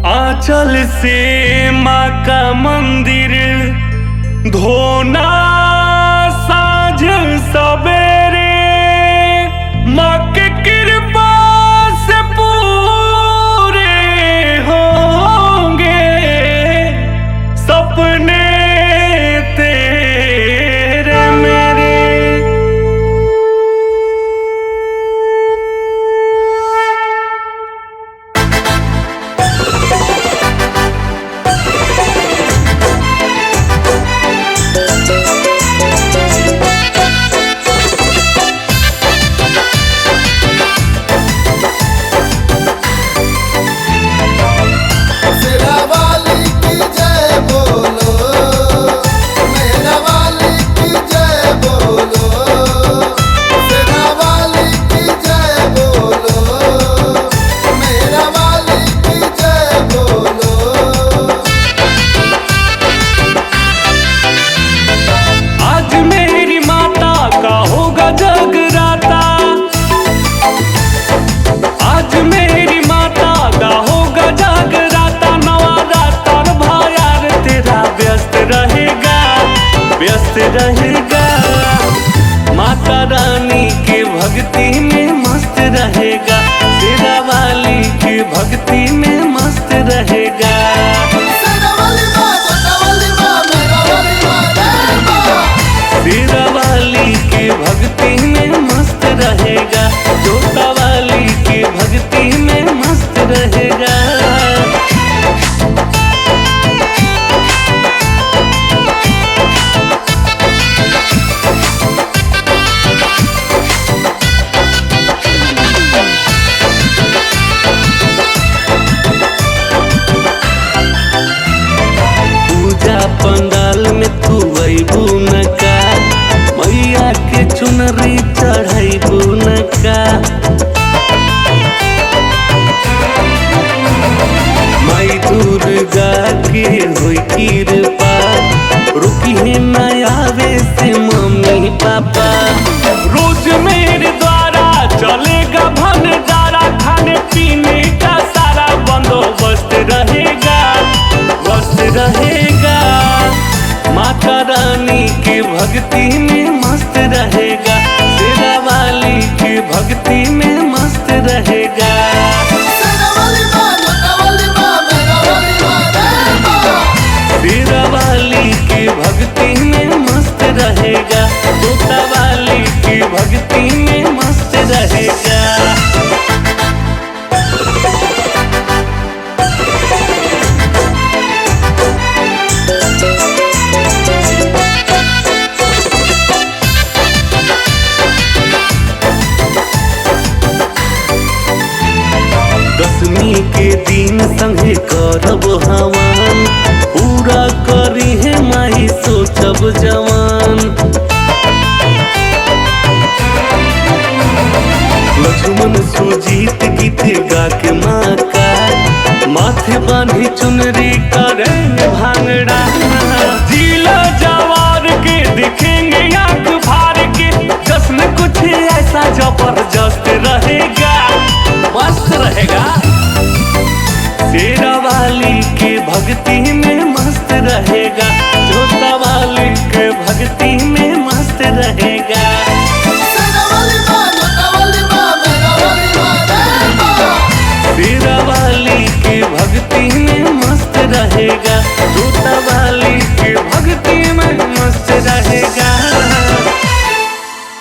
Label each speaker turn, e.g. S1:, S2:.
S1: आंचल से माँ का मंदिर धोना साँझ सवेरे, माँ की कृपा से पूरे होंगे सपने तेरे मेरे। रहेगा माता रानी के भक्ति में मस्त रहेगा, शेरा वाली की भक्ति में मस्त रहेगा। शेरा वाली की भक्ति में मस्त रहेगा, जोता वाली की भक्ति में मस्त रहेगा। पंडाल में तू अबू न का, मैया के चुनरी चढ़बू न का। माई दुर्गा के होई कृपा, रुकी है न आवे से मम्मी पापा। रोज मेरे द्वारा चलेगा भंडारा, खाने पीने का सारा बंदोबस्त रहेगा, मस्त रहेगा। माता रानी की भक्ति में मस्त रहेगा, शेरा वाली की भक्ति में मस्त रहेगा। शेरा वाली की भक्ति में मस्त रहेगा, तोता वाली की भक्ति में मस्त रहेगा। दशमी के दिन संगे करब हवन, पूरा करी है माई सोचब जवान। लक्ष्मण सुजीत गीत गा के माँ का, माथे बांधी चुनरी करेंगे भांगड़ा। जिला जवार के दिखेंगे आंख फाड़ के, जश्न कुछ ऐसा जबरदस्त रहेगा, मस्त रहेगा। शेरा वाली के भक्ति में मस्त रहेगा, जोता वाली के भक्ति में मस्त रहेगा। शेरा वाली के भक्ति में मस्त रहेगा, जोता वाली के भक्ति में मस्त रहेगा।